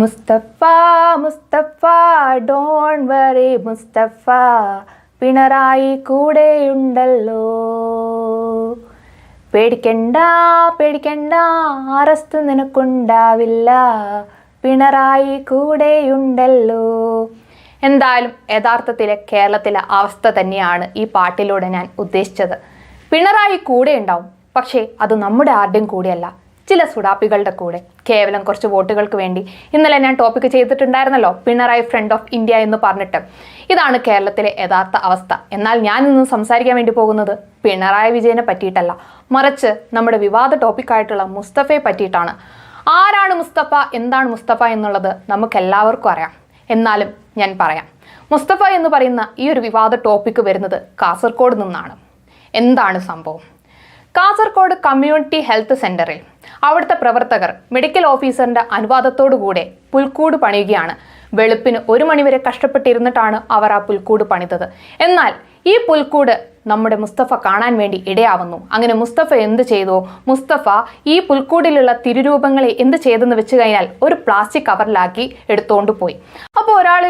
Mustafa Mustafa don't worry Mustafa, Pinarayi കൂടെയുണ്ടല്ലോ. പേടിക്കണ്ട പേടിക്കണ്ട, അറസ്റ്റ് നിനക്കുണ്ടാവില്ല, പിണറായി കൂടെയുണ്ടല്ലോ. എന്തായാലും യഥാർത്ഥത്തിലെ കേരളത്തിലെ അവസ്ഥ തന്നെയാണ് ഈ പാട്ടിലൂടെ ഞാൻ ഉദ്ദേശിച്ചത്. പിണറായി കൂടെ ഉണ്ടാവും, പക്ഷേ അത് നമ്മുടെ ആരുടെയും കൂടെയല്ല, ചില സുഡാപ്പികളുടെ കൂടെ, കേവലം കുറച്ച് വോട്ടുകൾക്ക് വേണ്ടി. ഇന്നലെ ഞാൻ ടോപ്പിക്ക് ചെയ്തിട്ടുണ്ടായിരുന്നല്ലോ, പിണറായി ഫ്രണ്ട് ഓഫ് ഇന്ത്യ എന്ന് പറഞ്ഞിട്ട്. ഇതാണ് കേരളത്തിലെ യഥാർത്ഥ അവസ്ഥ. എന്നാൽ ഞാൻ ഇന്ന് സംസാരിക്കാൻ വേണ്ടി പോകുന്നത് പിണറായി വിജയനെ പറ്റിയിട്ടല്ല, മറിച്ച് നമ്മുടെ വിവാദ ടോപ്പിക്കായിട്ടുള്ള മുസ്തഫയെ പറ്റിയിട്ടാണ്. ആരാണ് മുസ്തഫ, എന്താണ് മുസ്തഫ എന്നുള്ളത് നമുക്കെല്ലാവർക്കും അറിയാം. എന്നാലും ഞാൻ പറയാം. മുസ്തഫ എന്ന് പറയുന്ന ഈ ഒരു വിവാദ ടോപ്പിക്ക് വരുന്നത് കാസർഗോഡ് നിന്നാണ്. എന്താണ് സംഭവം? കാസർഗോഡ് കമ്മ്യൂണിറ്റി ഹെൽത്ത് സെന്ററിൽ അവിടുത്തെ പ്രവർത്തകർ മെഡിക്കൽ ഓഫീസറിന്റെ അനുവാദത്തോടുകൂടെ പുൽക്കൂട് പണിയുകയാണ്. വെളുപ്പിന് 1 മണിവരെ കഷ്ടപ്പെട്ടിരുന്നിട്ടാണ് അവർ ആ പുൽക്കൂട് പണിതത്. എന്നാൽ ഈ പുൽക്കൂട് നമ്മുടെ മുസ്തഫ കാണാൻ വേണ്ടി ഇടയാവുന്നു. അങ്ങനെ മുസ്തഫ എന്ത് ചെയ്തു? മുസ്തഫ ഈ പുൽക്കൂടിലുള്ള തിരുരൂപങ്ങളെ എന്ത് ചെയ്തെന്ന് വെച്ച് കഴിഞ്ഞാൽ ഒരു പ്ലാസ്റ്റിക് കവറിലാക്കി എടുത്തുകൊണ്ട് പോയി. അപ്പോൾ ഒരാൾ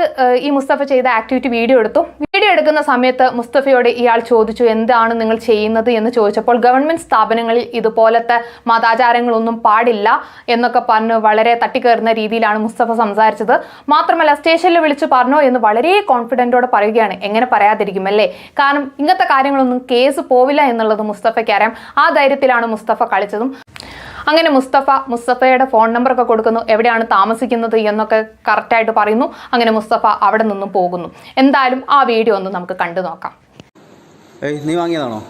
ഈ മുസ്തഫ ചെയ്ത ആക്ടിവിറ്റി വീഡിയോ എടുത്തു. വീഡിയോ എടുക്കുന്ന സമയത്ത് മുസ്തഫയോട് ഇയാൾ ചോദിച്ചു, എന്താണ് നിങ്ങൾ ചെയ്യുന്നത് എന്ന് ചോദിച്ചപ്പോൾ ഗവൺമെന്റ് സ്ഥാപനങ്ങളിൽ ഇതുപോലത്തെ മതാചാരങ്ങളൊന്നും പാടില്ല എന്നൊക്കെ പറഞ്ഞ് വളരെ തട്ടിക്കയറുന്ന രീതിയിലാണ് മുസ്തഫ സംസാരിച്ചത്. മാത്രമല്ല സ്റ്റേഷനിൽ വിളിച്ച് പറഞ്ഞോ എന്ന് വളരെ കോൺഫിഡൻറ്റോടെ പറയുകയാണ്. എങ്ങനെ പറയാതിരിക്കും അല്ലേ? കാരണം ഇങ്ങനത്തെ കാര്യങ്ങളൊന്നും കേസ് പോവില്ല എന്നുള്ളത് മുസ്തഫയ്ക്ക് അറിയാം. ആ ധൈര്യത്തിലാണ് മുസ്തഫ കളിച്ചതും. അങ്ങനെ മുസ്തഫയുടെ ഫോൺ നമ്പറൊക്കെ കൊടുക്കുന്നു, എവിടെയാണ് താമസിക്കുന്നത് എന്നൊക്കെ കറക്റ്റായിട്ട് പറയുന്നു. അങ്ങനെ മുസ്തഫ അവിടെ നിന്നും പോകുന്നു. എന്തായാലും ആ വീഡിയോ ഒന്ന് നമുക്ക് കണ്ടു നോക്കാം. നീ വാങ്ങിയതാണോ?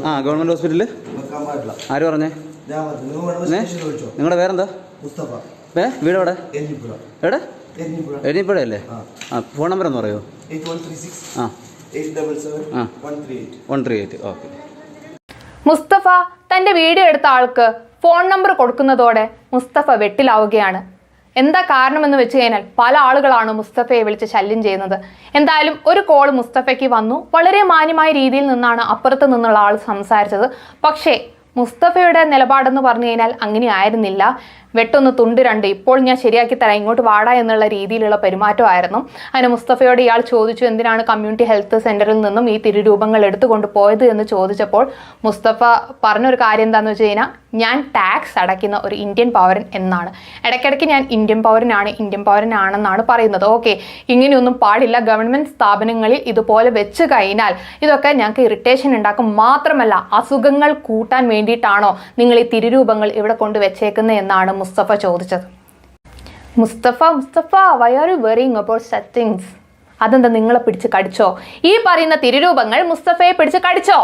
ആ, ഗവൺമെന്റ് ഹോസ്പിറ്റലിൽ. ആര് പറഞ്ഞേ? നിങ്ങളുടെ പേരെന്താ? വീട് എവിടെ? എവിടെ? എരിഞ്ഞിപ്പുഴ അല്ലേ? ആ, ഫോൺ നമ്പർ ഒന്ന് പറയോ? ആ, 138. ഓക്കെ. മുസ്തഫ തൻ്റെ വീഡിയോ എടുത്ത ആൾക്ക് ഫോൺ നമ്പർ കൊടുക്കുന്നതോടെ മുസ്തഫ വെട്ടിലാവുകയാണ്. എന്താ കാരണമെന്ന് വെച്ച് കഴിഞ്ഞാൽ പല ആളുകളാണ് മുസ്തഫയെ വിളിച്ച് ശല്യം ചെയ്യുന്നത്. എന്തായാലും ഒരു കോൾ മുസ്തഫയ്ക്ക് വന്നു. വളരെ മാന്യമായ രീതിയിൽ നിന്നാണ് അപ്പുറത്ത് നിന്നുള്ള ആൾ സംസാരിച്ചത്. പക്ഷേ മുസ്തഫയുടെ നിലപാടെന്ന് പറഞ്ഞു കഴിഞ്ഞാൽ അങ്ങനെ ആയിരുന്നില്ല. വെട്ടൊന്ന് തുണ്ട് രണ്ട്, ഇപ്പോൾ ഞാൻ ശരിയാക്കി തരാം, ഇങ്ങോട്ട് വാടാ എന്നുള്ള രീതിയിലുള്ള പെരുമാറ്റമായിരുന്നു. അങ്ങനെ മുസ്തഫയോട് ഇയാൾ ചോദിച്ചു, എന്തിനാണ് കമ്മ്യൂണിറ്റി ഹെൽത്ത് സെന്ററിൽ നിന്നും ഈ തിരുരൂപങ്ങൾ എടുത്തുകൊണ്ട് പോയത് എന്ന് ചോദിച്ചപ്പോൾ മുസ്തഫ പറഞ്ഞൊരു കാര്യം എന്താണെന്ന് വെച്ച് കഴിഞ്ഞാൽ, ഞാൻ ടാക്സ് അടയ്ക്കുന്ന ഒരു ഇന്ത്യൻ പൗരൻ എന്നാണ്. ഇടയ്ക്കിടയ്ക്ക് ഞാൻ ഇന്ത്യൻ പൗരനാണെന്നാണ് പറയുന്നത്. ഓക്കെ, ഇങ്ങനെയൊന്നും പാടില്ല. ഗവൺമെന്റ് സ്ഥാപനങ്ങളിൽ ഇതുപോലെ വെച്ച് കഴിഞ്ഞാൽ ഇതൊക്കെ ഞങ്ങൾക്ക് ഇറിറ്റേഷൻ ഉണ്ടാക്കും. മാത്രമല്ല അസുഖങ്ങൾ കൂട്ടാൻ വേണ്ടിയിട്ടാണോ നിങ്ങൾ ഈ തിരുരൂപങ്ങൾ ഇവിടെ കൊണ്ട് വെച്ചേക്കുന്നത് എന്നാണ് മുസ്തഫ ചോദിച്ചത്. Mustafa why are you worrying about such things? അതെന്താ, നിങ്ങളെ പിടിച്ച് കടിച്ചോ? ഈ പറയുന്ന തിരുരൂപങ്ങൾ മുസ്തഫയെ പിടിച്ച് കടിച്ചോ?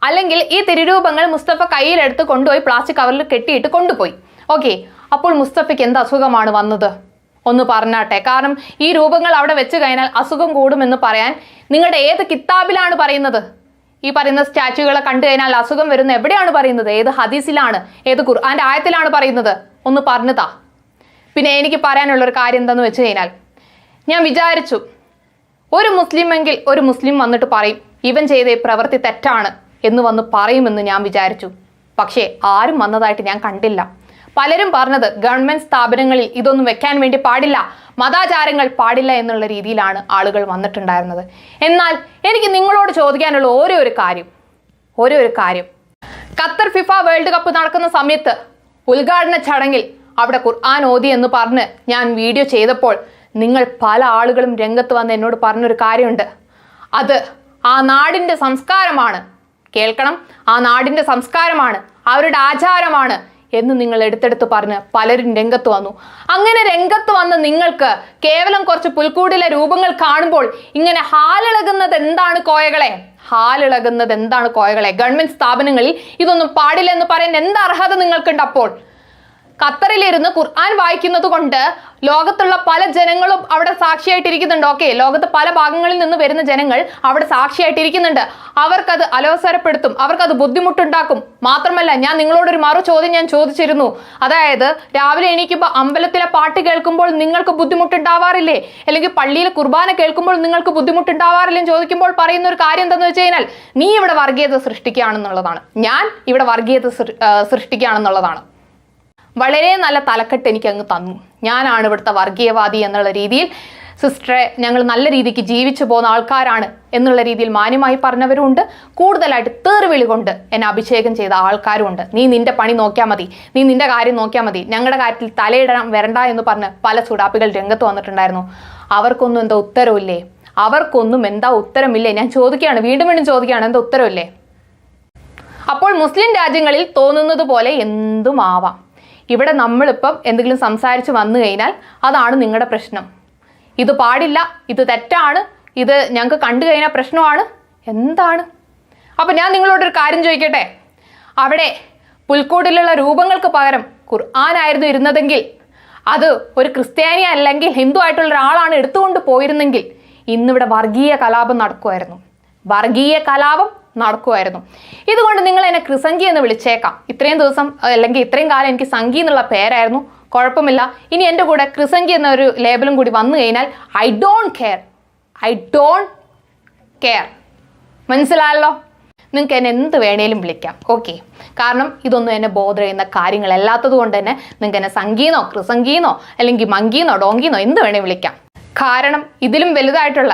അല്ലെങ്കിൽ ഈ തിരുരൂപങ്ങൾ മുസ്തഫ കയ്യിലെടുത്ത് കൊണ്ടുപോയി പ്ലാസ്റ്റിക് കവറിൽ കെട്ടിയിട്ട് കൊണ്ടുപോയി. ഓക്കെ, അപ്പോൾ മുസ്തഫയ്ക്ക് എന്ത് അസുഖമാണ് വന്നത്? ഒന്ന് പറഞ്ഞാട്ടെ. കാരണം ഈ രൂപങ്ങൾ അവിടെ വെച്ച് കഴിഞ്ഞാൽ അസുഖം കൂടുമെന്ന് പറയാൻ നിങ്ങളുടെ ഏത് കിതാബിലാണ് പറയുന്നത്? ഈ പറയുന്ന സ്റ്റാച്യൂകളെ കണ്ടു കഴിഞ്ഞാൽ അസുഖം വരുന്ന എവിടെയാണ് പറയുന്നത്? ഏത് ഹദീസിലാണ്, ഏത് ഖുർആന്റെ ആയത്തിലാണ് പറയുന്നത്? ഒന്ന് പറഞ്ഞതാ. പിന്നെ എനിക്ക് പറയാനുള്ളൊരു കാര്യം എന്താന്ന് വെച്ച് കഴിഞ്ഞാൽ, ഞാൻ വിചാരിച്ചു ഒരു മുസ്ലിമെങ്കിൽ ഒരു മുസ്ലിം വന്നിട്ട് പറയും ഇവൻ ചെയ്ത ഈ പ്രവൃത്തി തെറ്റാണ് എന്ന് വന്ന് പറയുമെന്ന് ഞാൻ വിചാരിച്ചു. പക്ഷേ ആരും വന്നതായിട്ട് ഞാൻ കണ്ടില്ല. പലരും പറഞ്ഞത് ഗവൺമെന്റ് സ്ഥാപനങ്ങളിൽ ഇതൊന്നും വെക്കാൻ വേണ്ടി പാടില്ല, മതാചാരങ്ങൾ പാടില്ല എന്നുള്ള രീതിയിലാണ് ആളുകൾ വന്നിട്ടുണ്ടായിരുന്നത്. എന്നാൽ എനിക്ക് നിങ്ങളോട് ചോദിക്കാനുള്ള ഒരേ ഒരു കാര്യം, ഖത്തർ ഫിഫ വേൾഡ് കപ്പ് നടക്കുന്ന സമയത്ത് ഉദ്ഘാടന ചടങ്ങിൽ അവിടെ ഖുർആൻ ഓതി എന്ന് പറഞ്ഞ് ഞാൻ വീഡിയോ ചെയ്തപ്പോൾ നിങ്ങൾ പല ആളുകളും രംഗത്ത് വന്ന് എന്നോട് പറഞ്ഞൊരു കാര്യമുണ്ട്. അത് ആ നാടിൻ്റെ സംസ്കാരമാണ്, കേൾക്കണം, ആ നാടിൻ്റെ സംസ്കാരമാണ്, അവരുടെ ആചാരമാണ് എന്ന് നിങ്ങൾ എടുത്തെടുത്ത് പറഞ്ഞ് പലരും രംഗത്ത് വന്നു. അങ്ങനെ രംഗത്ത് വന്ന് നിങ്ങൾക്ക് കേവലം കുറച്ച് പുൽക്കൂടിലെ രൂപങ്ങൾ കാണുമ്പോൾ ഇങ്ങനെ ഹാലിളകുന്നത് എന്താണ് കോയകളെ? ഗവൺമെന്റ് സ്ഥാപനങ്ങളിൽ ഇതൊന്നും പാടില്ലെന്ന് പറയാൻ എന്ത് അർഹത നിങ്ങൾക്കുണ്ട്? അപ്പോൾ ഖത്തറിലിരുന്ന് ഖുർആൻ വായിക്കുന്നത് കൊണ്ട് ലോകത്തുള്ള പല ജനങ്ങളും അവിടെ സാക്ഷിയായിട്ടിരിക്കുന്നുണ്ട്. ഓക്കെ, ലോകത്ത് പല ഭാഗങ്ങളിൽ നിന്ന് വരുന്ന ജനങ്ങൾ അവിടെ സാക്ഷിയായിട്ടിരിക്കുന്നുണ്ട്. അവർക്കത് അലോസരപ്പെടുത്തും, അവർക്കത് ബുദ്ധിമുട്ടുണ്ടാക്കും. മാത്രമല്ല, ഞാൻ നിങ്ങളോടൊരു ചോദ്യം ഞാൻ ചോദിച്ചിരുന്നു. അതായത് രാവിലെ എണീക്കുമ്പോൾ അമ്പലത്തിലെ പാട്ട് കേൾക്കുമ്പോൾ നിങ്ങൾക്ക് ബുദ്ധിമുട്ടുണ്ടാവാറില്ലേ? അല്ലെങ്കിൽ പള്ളിയിലെ കുർബാന കേൾക്കുമ്പോൾ നിങ്ങൾക്ക് ബുദ്ധിമുട്ടുണ്ടാവാറില്ലേ എന്ന് ചോദിക്കുമ്പോൾ പറയുന്ന ഒരു കാര്യം എന്താണെന്ന് വെച്ച് കഴിഞ്ഞാൽ, നീ ഇവിടെ വർഗീയത സൃഷ്ടിക്കുകയാണെന്നുള്ളതാണ്, ഞാൻ ഇവിടെ വർഗീയത സൃഷ്ടിക്കുകയാണെന്നുള്ളതാണ്. വളരെ നല്ല തലക്കെട്ട് എനിക്ക് അങ്ങ് തന്നു. ഞാനാണ് ഇവിടുത്തെ വർഗീയവാദി എന്നുള്ള രീതിയിൽ. സിസ്റ്ററെ, ഞങ്ങൾ നല്ല രീതിക്ക് ജീവിച്ചു പോകുന്ന ആൾക്കാരാണ് എന്നുള്ള രീതിയിൽ മാന്യമായി പറഞ്ഞവരുമുണ്ട്. കൂടുതലായിട്ട് തേർവിളി കൊണ്ട് എന്നെ അഭിഷേകം ചെയ്ത ആൾക്കാരുമുണ്ട്. നീ നിന്റെ പണി നോക്കിയാൽ മതി, നീ നിന്റെ കാര്യം നോക്കിയാൽ മതി, ഞങ്ങളുടെ കാര്യത്തിൽ തലയിടാൻ വരണ്ട എന്ന് പറഞ്ഞ് പല ചുടാപ്പികൾ രംഗത്ത് വന്നിട്ടുണ്ടായിരുന്നു. അവർക്കൊന്നും എന്താ ഉത്തരവില്ലേ? അവർക്കൊന്നും എന്താ ഉത്തരമില്ലേ? ഞാൻ ചോദിക്കുകയാണ്, വീണ്ടും വീണ്ടും ചോദിക്കുകയാണ്, എന്താ ഉത്തരവില്ലേ? അപ്പോൾ മുസ്ലിം രാജ്യങ്ങളിൽ തോന്നുന്നത് പോലെ എന്തും ആവാം. ഇവിടെ നമ്മളിപ്പം എന്തെങ്കിലും സംസാരിച്ച് വന്നു കഴിഞ്ഞാൽ അതാണ് നിങ്ങളുടെ പ്രശ്നം. ഇത് പാടില്ല, ഇത് തെറ്റാണ്, ഇത് ഞങ്ങൾക്ക് കണ്ടു കഴിഞ്ഞാൽ പ്രശ്നമാണ്. എന്താണ്? അപ്പം ഞാൻ നിങ്ങളോടൊരു കാര്യം ചോദിക്കട്ടെ. അവിടെ പുൽക്കൂടിലുള്ള രൂപങ്ങൾക്ക് പകരം ഖുർആനായിരുന്നു ഇരുന്നതെങ്കിൽ, അത് ഒരു ക്രിസ്ത്യാനി അല്ലെങ്കിൽ ഹിന്ദു ആയിട്ടുള്ള ഒരാളാണ് എടുത്തുകൊണ്ട് പോയിരുന്നെങ്കിൽ ഇന്നിവിടെ വർഗീയ കലാപം നടക്കുമായിരുന്നു. വർഗീയ കലാപം നടക്കുമായിരുന്നു. ഇതുകൊണ്ട് നിങ്ങൾ എന്നെ ക്രിസംഗി എന്ന് വിളിച്ചേക്കാം. ഇത്രയും ദിവസം അല്ലെങ്കിൽ ഇത്രയും കാലം എനിക്ക് സംഗി എന്നുള്ള പേരായിരുന്നു, കുഴപ്പമില്ല. ഇനി എൻ്റെ കൂടെ ക്രിസംഗി എന്നൊരു ലേബലും കൂടി വന്നു കഴിഞ്ഞാൽ ഐ ഡോണ്ട് കെയർ. മനസ്സിലായല്ലോ? നിങ്ങൾക്ക് എന്നെ എന്ത് വേണേലും വിളിക്കാം, ഓക്കെ. കാരണം ഇതൊന്നും എന്നെ ബോധർ ചെയ്യുന്ന കാര്യങ്ങളല്ലാത്തത് കൊണ്ട് തന്നെ നിങ്ങൾക്ക് എന്നെ സംഗീന്നോ ക്രിസംഗീന്നോ അല്ലെങ്കിൽ മങ്കീന്നോ ഡോങ്കീന്നോ എന്ത് വേണേലും വിളിക്കാം. കാരണം ഇതിലും വലുതായിട്ടുള്ള,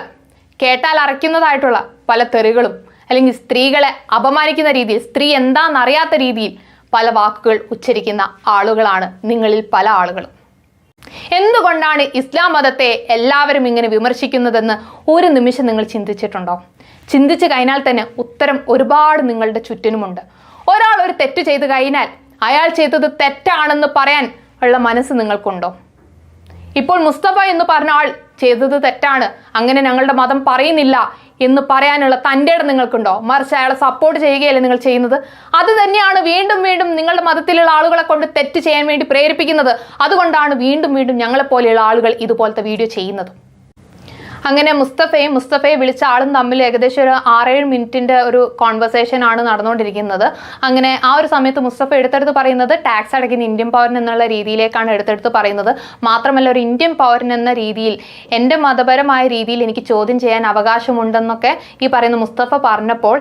കേട്ടാൽ അറയ്ക്കുന്നതായിട്ടുള്ള പല തെറികളും അല്ലെങ്കിൽ സ്ത്രീകളെ അപമാനിക്കുന്ന രീതിയിൽ, സ്ത്രീ എന്താണെന്നറിയാത്ത രീതിയിൽ പല വാക്കുകൾ ഉച്ചരിക്കുന്ന ആളുകളാണ് നിങ്ങളിൽ പല ആളുകളും. എന്തുകൊണ്ടാണ് ഇസ്ലാം മതത്തെ എല്ലാവരും ഇങ്ങനെ വിമർശിക്കുന്നതെന്ന് ഒരു നിമിഷം നിങ്ങൾ ചിന്തിച്ചിട്ടുണ്ടോ? ചിന്തിച്ചു കഴിഞ്ഞാൽ തന്നെ ഉത്തരം ഒരുപാട് നിങ്ങളുടെ ചുറ്റിനുമുണ്ട്. ഒരാൾ ഒരു തെറ്റ് ചെയ്തു കഴിഞ്ഞാൽ അയാൾ ചെയ്തത് തെറ്റാണെന്ന് പറയാൻ ഉള്ള മനസ്സ് നിങ്ങൾക്കുണ്ടോ? ഇപ്പോൾ മുസ്തഫ എന്ന് പറഞ്ഞ ആൾ ചെയ്തത് തെറ്റാണ്, അങ്ങനെ ഞങ്ങളുടെ മതം പറയുന്നില്ല എന്ന് പറയാനുള്ള തൻ്റെ ഇടം നിങ്ങൾക്കുണ്ടോ? മറിച്ച് അയാളെ സപ്പോർട്ട് ചെയ്യുകയല്ലേ നിങ്ങൾ ചെയ്യുന്നത്? അത് തന്നെയാണ് വീണ്ടും വീണ്ടും നിങ്ങളുടെ മതത്തിലുള്ള ആളുകളെ കൊണ്ട് തെറ്റ് ചെയ്യാൻ വേണ്ടി പ്രേരിപ്പിക്കുന്നത്. അതുകൊണ്ടാണ് വീണ്ടും വീണ്ടും ഞങ്ങളെപ്പോലെയുള്ള ആളുകൾ ഇതുപോലത്തെ വീഡിയോ ചെയ്യുന്നത്. അങ്ങനെ മുസ്തഫയെ വിളിച്ച ആളും തമ്മിൽ ഏകദേശം ഒരു 6-7 മിനിറ്റിൻ്റെ ഒരു കോൺവെർസേഷൻ ആണ് നടന്നുകൊണ്ടിരിക്കുന്നത്. അങ്ങനെ ആ ഒരു സമയത്ത് മുസ്തഫ എടുത്തെടുത്ത് പറയുന്നത് ടാക്സ് അടയ്ക്കുന്ന ഇന്ത്യൻ പൗരൻ എന്നുള്ള രീതിയിലേക്കാണ് എടുത്തെടുത്ത് പറയുന്നത്. മാത്രമല്ല, ഒരു ഇന്ത്യൻ പൗരൻ എന്ന രീതിയിൽ എൻ്റെ മതപരമായ രീതിയിൽ എനിക്ക് ചോദ്യം ചെയ്യാൻ അവകാശമുണ്ടെന്നൊക്കെ ഈ പറയുന്ന മുസ്തഫ പറഞ്ഞപ്പോൾ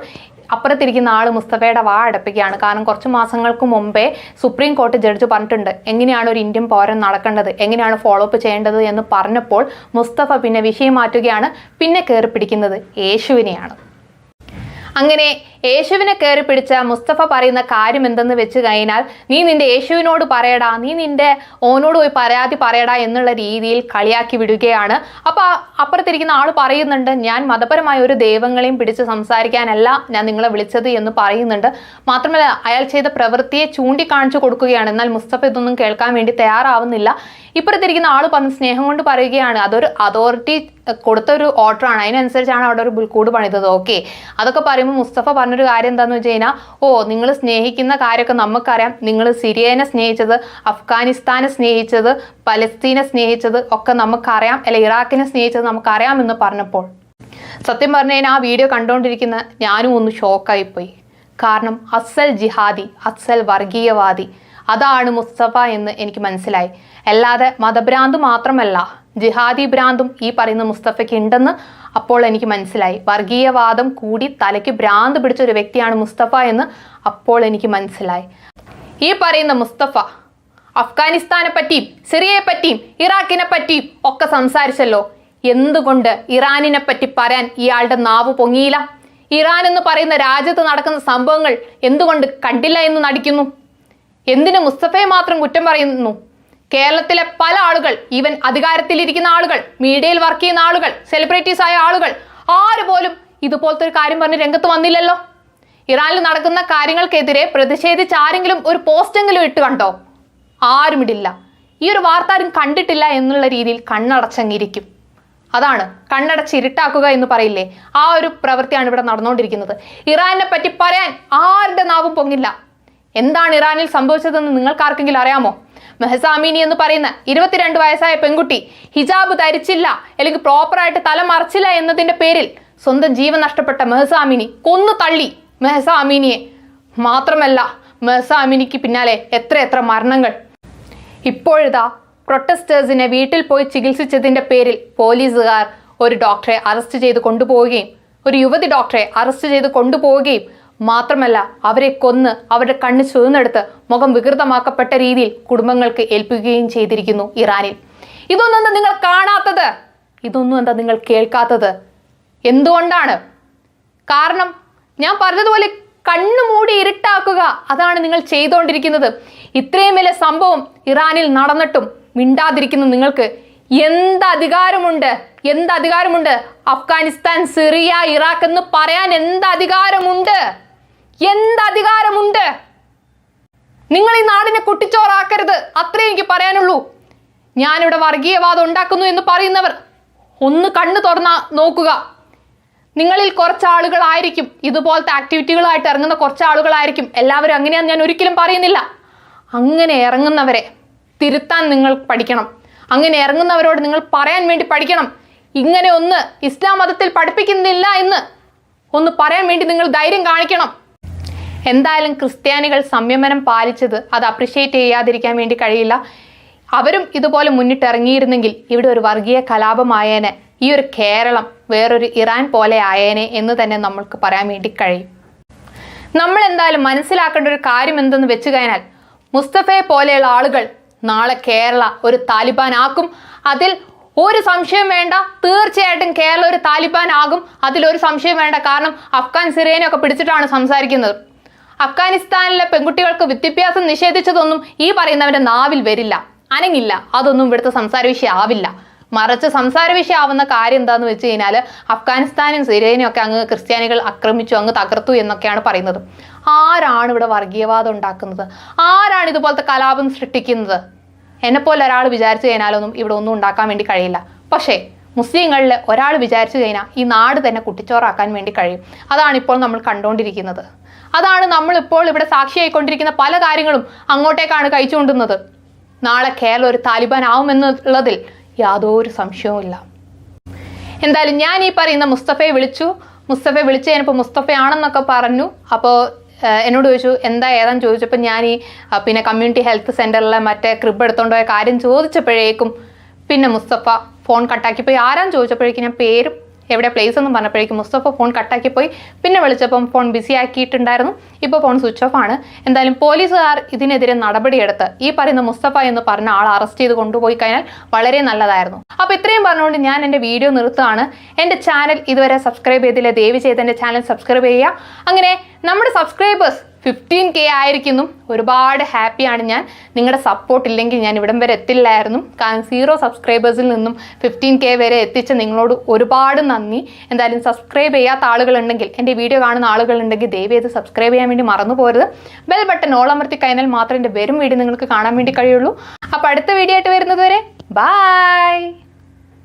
അപ്പുറത്തിരിക്കുന്ന ആൾ മുസ്തഫയുടെ വാ അടപ്പിക്കുകയാണ്. കാരണം കുറച്ച് മാസങ്ങൾക്ക് മുമ്പേ സുപ്രീം കോടതി ജഡ്ജ് പറഞ്ഞിട്ടുണ്ട് എങ്ങനെയാണ് ഒരു ഇന്ത്യൻ പൗരൻ നടക്കേണ്ടത്, എങ്ങനെയാണ് ഫോളോ അപ്പ് ചെയ്യേണ്ടത് എന്ന് പറഞ്ഞപ്പോൾ മുസ്തഫ പിന്നെ വിഷയം മാറ്റുകയാണ്. പിന്നെ കയറി പിടിക്കുന്നത് യേശുവിനെയാണ്. അങ്ങനെ യേശുവിനെ കയറി പിടിച്ച മുസ്തഫ പറയുന്ന കാര്യം എന്തെന്ന് വെച്ച് കഴിഞ്ഞാൽ, നീ നിന്റെ യേശുവിനോട് പറയടാ, നീ നിന്റെ ഓനോട് പോയി പരാതി പറയടാ എന്നുള്ള രീതിയിൽ കളിയാക്കി വിടുകയാണ്. അപ്പോൾ അപ്പുറത്തിരിക്കുന്ന ആൾ പറയുന്നുണ്ട്, ഞാൻ മതപരമായ ഒരു ദൈവങ്ങളെയും പിടിച്ച് സംസാരിക്കാനല്ല ഞാൻ നിങ്ങളെ വിളിച്ചത് എന്ന് പറയുന്നുണ്ട്. മാത്രമല്ല, അയാൾ ചെയ്ത പ്രവൃത്തിയെ ചൂണ്ടിക്കാണിച്ചു കൊടുക്കുകയാണ്. എന്നാൽ മുസ്തഫ ഇതൊന്നും കേൾക്കാൻ വേണ്ടി തയ്യാറാവുന്നില്ല. ഇപ്പുറത്തിരിക്കുന്ന ആൾ പറഞ്ഞ് സ്നേഹം കൊണ്ട് പറയുകയാണ്, അതൊരു അതോറിറ്റി കൊടുത്തൊരു ഓർഡറാണ്, അതിനനുസരിച്ചാണ് അവിടെ ഒരു പുൽക്കൂട് പണിതത്. ഓക്കെ, അതൊക്കെ പറയുമ്പോൾ മുസ്തഫ പറഞ്ഞൊരു കാര്യം എന്താണെന്ന് വെച്ച് കഴിഞ്ഞാൽ, നിങ്ങൾ സ്നേഹിക്കുന്ന കാര്യമൊക്കെ നമുക്കറിയാം. നിങ്ങൾ സിറിയനെ സ്നേഹിച്ചത്, അഫ്ഗാനിസ്ഥാനെ സ്നേഹിച്ചത്, പലസ്തീനെ സ്നേഹിച്ചത് ഒക്കെ നമുക്കറിയാം, അല്ലെ ഇറാഖിനെ സ്നേഹിച്ചത് നമുക്കറിയാമെന്ന് പറഞ്ഞപ്പോൾ സത്യം പറഞ്ഞു കഴിഞ്ഞാൽ ആ വീഡിയോ കണ്ടുകൊണ്ടിരിക്കുന്ന ഞാനും ഒന്ന് ഷോക്കായിപ്പോയി. കാരണം അസൽ ജിഹാദി, അസൽ വർഗീയവാദി അതാണ് മുസ്തഫ എന്ന് എനിക്ക് മനസ്സിലായി. അല്ലാതെ മതഭ്രാന്ത് മാത്രമല്ല, ജിഹാദി ഭ്രാന്തും ഈ പറയുന്ന മുസ്തഫയ്ക്ക് ഉണ്ടെന്ന് അപ്പോൾ എനിക്ക് മനസ്സിലായി. വർഗീയവാദം കൂടി തലയ്ക്ക് ഭ്രാന്ത് പിടിച്ച ഒരു വ്യക്തിയാണ് മുസ്തഫ എന്ന് അപ്പോൾ എനിക്ക് മനസ്സിലായി. ഈ പറയുന്ന മുസ്തഫ അഫ്ഗാനിസ്ഥാനെ പറ്റിയും സിറിയയെ പറ്റിയും ഇറാഖിനെ പറ്റിയും ഒക്കെ സംസാരിച്ചല്ലോ. എന്തുകൊണ്ട് ഇറാനിനെ പറ്റി പറയാൻ ഇയാളുടെ നാവ് പൊങ്ങിയില്ല? ഇറാൻ എന്ന് പറയുന്ന രാജ്യത്ത് നടക്കുന്ന സംഭവങ്ങൾ എന്തുകൊണ്ട് കണ്ടില്ല എന്ന് നടിക്കുന്നു? എന്തിന് മുസ്തഫയെ മാത്രം കുറ്റം പറയുന്നു? കേരളത്തിലെ പല ആളുകൾ, ഈവൻ അധികാരത്തിലിരിക്കുന്ന ആളുകൾ, മീഡിയയിൽ വർക്ക് ചെയ്യുന്ന ആളുകൾ, സെലിബ്രിറ്റീസ് ആയ ആളുകൾ ആരുപോലും ഇതുപോലത്തെ ഒരു കാര്യം പറഞ്ഞ് രംഗത്ത് വന്നില്ലല്ലോ. ഇറാനിൽ നടക്കുന്ന കാര്യങ്ങൾക്കെതിരെ പ്രതിഷേധിച്ച് ആരെങ്കിലും ഒരു പോസ്റ്റെങ്കിലും ഇട്ട് കണ്ടോ? ആരും ഇടില്ല. ഈ ഒരു വാർത്ത ആരും കണ്ടിട്ടില്ല എന്നുള്ള രീതിയിൽ കണ്ണടച്ചങ്ങിരിക്കും. അതാണ് കണ്ണടച്ച് ഇരുട്ടാക്കുക എന്ന് പറയില്ലേ, ആ ഒരു പ്രവൃത്തിയാണ് ഇവിടെ നടന്നുകൊണ്ടിരിക്കുന്നത്. ഇറാനെ പറ്റി പറയാൻ ആരുടെ നാവും പൊങ്ങില്ല. എന്താണ് ഇറാനിൽ സംഭവിച്ചതെന്ന് നിങ്ങൾക്കാർക്കെങ്കിലും അറിയാമോ? മെഹ്സ അമീനി എന്ന് പറയുന്ന 22 വയസ്സായ പെൺകുട്ടി ഹിജാബ് ധരിച്ചില്ല അല്ലെങ്കിൽ പ്രോപ്പറായിട്ട് തല മറച്ചില്ല എന്നതിൻ്റെ പേരിൽ സ്വന്തം ജീവൻ നഷ്ടപ്പെട്ട മെഹ്സ അമീനി കൊന്നു തള്ളി മെഹ്സ അമീനിയെ. മാത്രമല്ല, മെഹ്സ അമീനിക്ക് പിന്നാലെ എത്ര മരണങ്ങൾ. ഇപ്പോഴിതാ പ്രൊട്ടസ്റ്റേഴ്സിനെ വീട്ടിൽ പോയി ചികിത്സിച്ചതിൻ്റെ പേരിൽ പോലീസുകാർ ഒരു ഡോക്ടറെ അറസ്റ്റ് ചെയ്ത് കൊണ്ടുപോവുകയും, ഒരു യുവതി ഡോക്ടറെ അറസ്റ്റ് ചെയ്ത് കൊണ്ടുപോവുകയും മാത്രമല്ല അവരെ കൊന്ന് അവരുടെ കണ്ണ് ചുവന്നെടുത്ത് മുഖം വികൃതമാക്കപ്പെട്ട രീതിയിൽ കുടുംബങ്ങൾക്ക് ഏൽപ്പിക്കുകയും ചെയ്തിരിക്കുന്നു ഇറാനിൽ. ഇതൊന്നും എന്താ നിങ്ങൾ കാണാത്തത്? ഇതൊന്നും എന്താ നിങ്ങൾ കേൾക്കാത്തത്? എന്തുകൊണ്ടാണ്? കാരണം ഞാൻ പറഞ്ഞതുപോലെ കണ്ണു മൂടി ഇരുട്ടാക്കുക, അതാണ് നിങ്ങൾ ചെയ്തുകൊണ്ടിരിക്കുന്നത്. ഇത്രയും വലിയ സംഭവം ഇറാനിൽ നടന്നിട്ടും മിണ്ടാതിരിക്കുന്ന നിങ്ങൾക്ക് എന്ത് അധികാരമുണ്ട്? എന്ത് അധികാരമുണ്ട്? അഫ്ഗാനിസ്ഥാൻ, സിറിയ, ഇറാഖ് എന്ന് പറയാൻ എന്ത് അധികാരമുണ്ട്? എന്ത് അധികാരമുണ്ട്? നിങ്ങൾ ഈ നാടിനെ കുട്ടിച്ചോറാക്കരുത്, അത്രേ എനിക്ക് പറയാനുള്ളൂ. ഞാനിവിടെ വർഗീയവാദം ഉണ്ടാക്കുന്നു എന്ന് പറയുന്നവർ ഒന്ന് കണ്ണു തുറന്ന നോക്കുക. നിങ്ങളിൽ കുറച്ച് ആളുകളായിരിക്കും ഇതുപോലത്തെ ആക്ടിവിറ്റികളായിട്ട് ഇറങ്ങുന്ന കുറച്ച് ആളുകളായിരിക്കും. എല്ലാവരും അങ്ങനെയാന്ന് ഞാൻ ഒരിക്കലും പറയുന്നില്ല. അങ്ങനെ ഇറങ്ങുന്നവരെ തിരുത്താൻ നിങ്ങൾ പഠിക്കണം. അങ്ങനെ ഇറങ്ങുന്നവരോട് നിങ്ങൾ പറയാൻ വേണ്ടി പഠിക്കണം. ഇങ്ങനെ ഒന്ന് ഇസ്ലാം മതത്തിൽ പഠിപ്പിക്കുന്നില്ല എന്ന് ഒന്ന് പറയാൻ വേണ്ടി നിങ്ങൾ ധൈര്യം കാണിക്കണം. എന്തായാലും ക്രിസ്ത്യാനികൾ സംയമനം പാലിച്ചത് അത് അപ്രിഷ്യേറ്റ് ചെയ്യാതിരിക്കാൻ വേണ്ടി കഴിയില്ല. അവരും ഇതുപോലെ മുന്നിട്ടിറങ്ങിയിരുന്നെങ്കിൽ ഇവിടെ ഒരു വർഗീയ കലാപമായേനെ, ഈ ഒരു കേരളം വേറൊരു ഇറാൻ പോലെ ആയേനെ എന്ന് തന്നെ നമ്മൾക്ക് പറയാൻ വേണ്ടി കഴിയും. നമ്മൾ എന്തായാലും മനസ്സിലാക്കേണ്ട ഒരു കാര്യം എന്തെന്ന് വെച്ച് കഴിഞ്ഞാൽ, മുസ്തഫയെ പോലെയുള്ള ആളുകൾ നാളെ കേരള ഒരു താലിബാൻ ആക്കും. അതിൽ ഒരു സംശയം വേണ്ട. തീർച്ചയായിട്ടും കേരളം ഒരു താലിബാൻ ആകും, അതിലൊരു സംശയം വേണ്ട. കാരണം അഫ്ഗാൻ സിറിയനെയൊക്കെ പിടിച്ചിട്ടാണ് സംസാരിക്കുന്നത്. അഫ്ഗാനിസ്ഥാനിലെ പെൺകുട്ടികൾക്ക് വിദ്യാഭ്യാസം നിഷേധിച്ചതൊന്നും ഈ പറയുന്നവന്റെ നാവിൽ വരില്ല, അനങ്ങില്ല. അതൊന്നും ഇവിടുത്തെ സംസാര വിഷയം ആവില്ല. മറിച്ച് സംസാര വിഷയം ആവുന്ന കാര്യം എന്താന്ന് വെച്ച് കഴിഞ്ഞാൽ അഫ്ഗാനിസ്ഥാനും സിറിയനും ഒക്കെ അങ്ങ് ക്രിസ്ത്യാനികൾ ആക്രമിച്ചു, അങ്ങ് തകർത്തു എന്നൊക്കെയാണ് പറയുന്നത്. ആരാണ് ഇവിടെ വർഗീയവാദം ഉണ്ടാക്കുന്നത്? ആരാണ് ഇതുപോലത്തെ കലാപം സൃഷ്ടിക്കുന്നത്? എന്നെപ്പോലെ ഒരാൾ വിചാരിച്ചു കഴിഞ്ഞാലൊന്നും ഇവിടെ ഒന്നും ഉണ്ടാക്കാൻ വേണ്ടി കഴിയില്ല. പക്ഷേ മുസ്ലിങ്ങളിൽ ഒരാൾ വിചാരിച്ചു കഴിഞ്ഞാൽ ഈ നാട് തന്നെ കുട്ടിച്ചോറാക്കാൻ വേണ്ടി കഴിയും. അതാണ് ഇപ്പോൾ നമ്മൾ കണ്ടുകൊണ്ടിരിക്കുന്നത്. അതാണ് നമ്മളിപ്പോൾ ഇവിടെ സാക്ഷിയായിക്കൊണ്ടിരിക്കുന്ന പല കാര്യങ്ങളും അങ്ങോട്ടേക്കാണ് കഴിച്ചുകൊണ്ടുന്നത്. നാളെ കേരളം ഒരു താലിബാൻ ആവുമെന്നുള്ളതിൽ യാതൊരു സംശയവുമില്ല. എന്തായാലും ഞാൻ ഈ പറയുന്ന മുസ്തഫയെ വിളിച്ചു കഴിഞ്ഞപ്പോൾ മുസ്തഫയാണെന്നൊക്കെ പറഞ്ഞു. അപ്പോൾ എന്നോട് ചോദിച്ചു എന്താ ഏതാന്ന് ചോദിച്ചപ്പോൾ ഞാൻ ഈ പിന്നെ കമ്മ്യൂണിറ്റി ഹെൽത്ത് സെൻ്ററിലെ മറ്റേ ക്രിബ് എടുത്തുകൊണ്ട് പോയ കാര്യം ചോദിച്ചപ്പോഴേക്കും പിന്നെ മുസ്തഫ ഫോൺ കട്ടാക്കിപ്പോയി. ആരാന്ന് ചോദിച്ചപ്പോഴേക്കും ഞാൻ പേരും എവിടെ പ്ലേസ് എന്ന് പറഞ്ഞപ്പോഴേക്കും മുസ്തഫ ഫോൺ കട്ടാക്കിപ്പോയി. പിന്നെ വിളിച്ചപ്പം ഫോൺ ബിസി ആക്കിയിട്ടുണ്ടായിരുന്നു. ഇപ്പോൾ ഫോൺ സ്വിച്ച് ഓഫ് ആണ്. എന്തായാലും പോലീസുകാർ ഇതിനെതിരെ നടപടിയെടുത്ത് ഈ പറയുന്ന മുസ്തഫ എന്ന് പറഞ്ഞ ആൾ അറസ്റ്റ് ചെയ്ത് കൊണ്ടുപോയി കഴിഞ്ഞാൽ വളരെ നല്ലതായിരുന്നു. അപ്പോൾ ഇത്രയും പറഞ്ഞുകൊണ്ട് ഞാൻ എൻ്റെ വീഡിയോ നിർത്തുകയാണ്. എൻ്റെ ചാനൽ ഇതുവരെ സബ്സ്ക്രൈബ് ചെയ്തില്ല, ദയവ് ചെയ്ത് എൻ്റെ ചാനൽ സബ്സ്ക്രൈബ് ചെയ്യുക. അങ്ങനെ നമ്മുടെ സബ്സ്ക്രൈബേഴ്സ് 15K ആയിരിക്കുന്നു. ഒരുപാട് ഹാപ്പിയാണ് ഞാൻ. നിങ്ങളുടെ സപ്പോർട്ട് ഇല്ലെങ്കിൽ ഞാൻ ഇവിടം വരെ എത്തില്ലായിരുന്നു. കാരണം 0 സബ്സ്ക്രൈബേഴ്സിൽ നിന്നും 15K വരെ എത്തിച്ച നിങ്ങളോട് ഒരുപാട് നന്ദി. എന്തായാലും സബ്സ്ക്രൈബ് ചെയ്യാത്ത ആളുകളുണ്ടെങ്കിൽ, എൻ്റെ വീഡിയോ കാണുന്ന ആളുകളുണ്ടെങ്കിൽ ദയവ് ചെയ്ത് സബ്സ്ക്രൈബ് ചെയ്യാൻ വേണ്ടി മറന്നു പോരുത്. ബെൽ ബട്ടൺ ഓൾ അമർത്തി കഴിഞ്ഞാൽ മാത്രമേ എൻ്റെ വരും വീഡിയോ നിങ്ങൾക്ക് കാണാൻ വേണ്ടി കഴിയുള്ളൂ. അപ്പോൾ അടുത്ത വീഡിയോ ആയിട്ട് വരുന്നത് വരെ ബൈ.